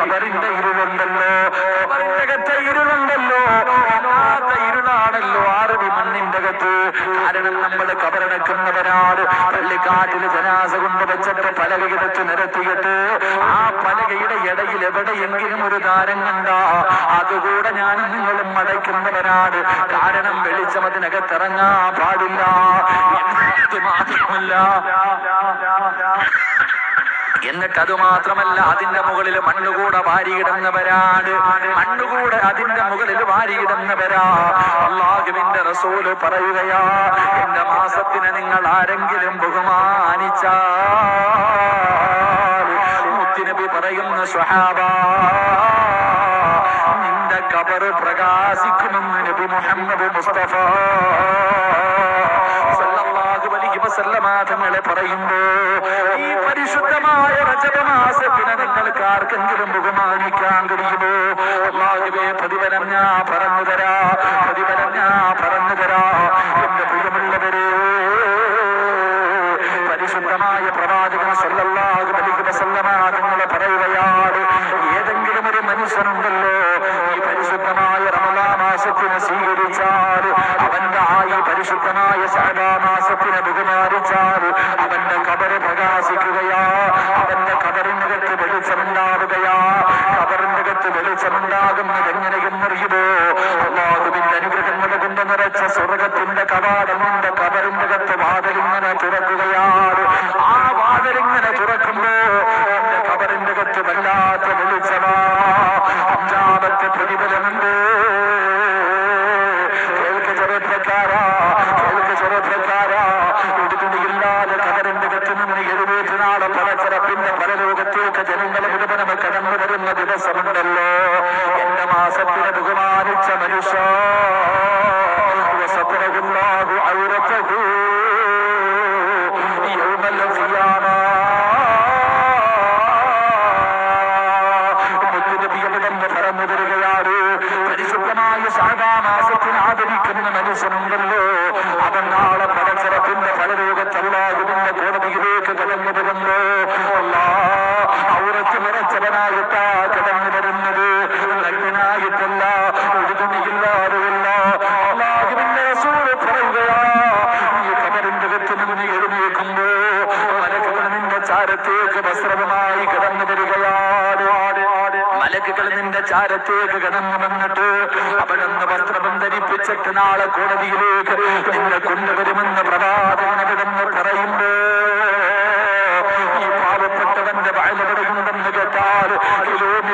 കബറിന്റെ ഇരുളുണ്ടല്ലോ, കബറിന്റെ അകത്തെ ഇരുളുണ്ടല്ലോ, വല്ലാത്ത ഇരുളാണല്ലോ ആറടി മണ്ണിന്റെ അകത്ത്. കാരണം നമ്മൾ കബറടക്കുന്നവരാണ്. പള്ളിക്കാട്ടിൽ ജനാസ കൊണ്ടുവച്ചിട്ട് പലകയെടുത്ത് നിരത്തിയിട്ട് ആ പലകയുടെ ഇടയിൽ എവിടെയെങ്കിലും ഒരു ദ്വാരം കണ്ടാ അതുകൂടെ ഞാനും നിങ്ങളും അടയ്ക്കുന്നവരാണ്. കാരണം വെളിച്ചം അതിനകത്തിറങ്ങാൻ പാടില്ല. എന്നിട്ട് മാത്രമല്ല അതിന്റെ മുകളിൽ മണ്ണുകൂടെ വാരിയിടുന്നവരാണ്. മണ്ണുകൂടെ അതിന്റെ മുകളിൽ വാരിയിടുന്നവരാ. അല്ലാഹുവിന്റെ റസൂല് പറയുകയാ, എന്റെ മാസത്തിനെ നിങ്ങൾ ആരെങ്കിലും ബഹുമാനിച്ചാൽ, മുത്തുനബി പറയുന്ന സ്വഹാബ, നിന്റെ ഖബർ പ്രകാശിക്കുമെന്ന് നബി മുഹമ്മദ് മുസ്തഫ തങ്ങളെ പറയുമ്പോ ഈ പരിശുദ്ധമായ റജബ് മാസത്തിനെ നിങ്ങൾക്ക് ആർക്കെങ്കിലും ബഹുമാനിക്കാൻ കഴിയുമോ? അല്ലാഹുവേ, പ്രതിഫലം ഞാൻ പറഞ്ഞു തരാ, പ്രതിഫലം ഞാൻ പറഞ്ഞു തരാ. എന്റെ പ്രിയമുള്ളവരെ, പരിശുദ്ധമായ പ്രവാചകൻ സല്ലല്ലാഹു അലൈഹി വസല്ലമ തങ്ങളെ പറയുകയാണ്, ഏതെങ്കിലും ഒരു മനുഷ്യനുണ്ടല്ലോ ഈ പരിശുദ്ധമായ റമളാൻ മാസത്തിനെ സ്വീകരിച്ചാൽ, അവന്റെ ഈ പരിശുദ്ധമായ ശഅബാൻ മാസത്തിനെ ബഹുമാനിച്ചാൽ അവന്റെ ഖബർ പ്രകാശിക്കുകയാ, അവന്റെ ഖബറിനകത്ത് വെളിച്ചമുണ്ടാവുകയാ. ഖബറിനകത്ത് വെളിച്ചമുണ്ടാകുന്നത് എങ്ങനെയെന്നറിയുമോ? അല്ലാഹുവിന്റെ അനുഗ്രഹങ്ങളെ കൊണ്ട് നിറച്ച സ്വർഗത്തിന്റെ കവാടമുണ്ട്. ഖബറിന്റെ അകത്ത് വാതിലിങ്ങനെ തുറക്കുകയാണ്. ആ വാതിലിങ്ങനെ തുറക്കുമ്പോ എന്റെ ഖബറിന്റെ അകത്ത് വല്ലാത്ത വെളിച്ചമാ. അഞ്ചാമത്തെ പ്രതിഫലമുണ്ട്. ഉടുതുണിയില്ലാതെ ഖബറിന്റെ അകത്ത് നിന്ന് എഴുന്നേറ്റ് നാളെ പലചരപ്പിന്റെ പരലോകത്തേക്ക് ജനങ്ങളെ മുഴുവനും കടന്നു വരുന്ന ദിവസമുണ്ടല്ലോ. എന്റെ മാസത്തിനെ ബഹുമാനിച്ച മനുഷ്യ, വസതറഹുല്ലാഹു ഔറതഹു യൗമൽ ഖിയാമ. മുത്തുനബി എവിടെന്ന് പറഞ്ഞു തരികയാണ്, പരിശുദ്ധമായ ശഅബാൻ മാസത്തിന് ആദരിക്കുന്ന മനുഷ്യനുണ്ടല്ലോ, അവൻ നാളെ പലചരപ്പിന്റെ പലലോകത്ത് അല്ലാഹുവിന്റെ കോടതിയിലേക്ക് കടന്നു വരുന്നു. ഔറത്ത് നിറച്ചവനായിട്ടാ കടന്നു വരുന്നത്, നഗ്നനായിട്ടല്ല, ഉടുതുണിയില്ലാതെയല്ല. അല്ലാഹുവിന്റെ റസൂല് പറയുകയാ, ഈ ഖബറിന്റെ അകത്ത് നിന്ന് എഴുന്നേൽക്കുമ്പോ മലക്കുകൾ നിന്റെ ചാരത്തേക്ക് വസ്ത്രവുമായി കടന്നു വരികയാണ്. മലക്കുകൾ നിന്റെ ചാരത്തേക്ക് കടന്നു വന്നിട്ട് അവിടുന്ന് വസ്ത്രം ധരിപ്പിച്ചിട്ട് നാളെ കോടതിയിലേക്ക് നിന്നെ കൊണ്ടുവരുമെന്ന് പ്രവാചകൻ അവിടുന്ന് പറയുമ്പോ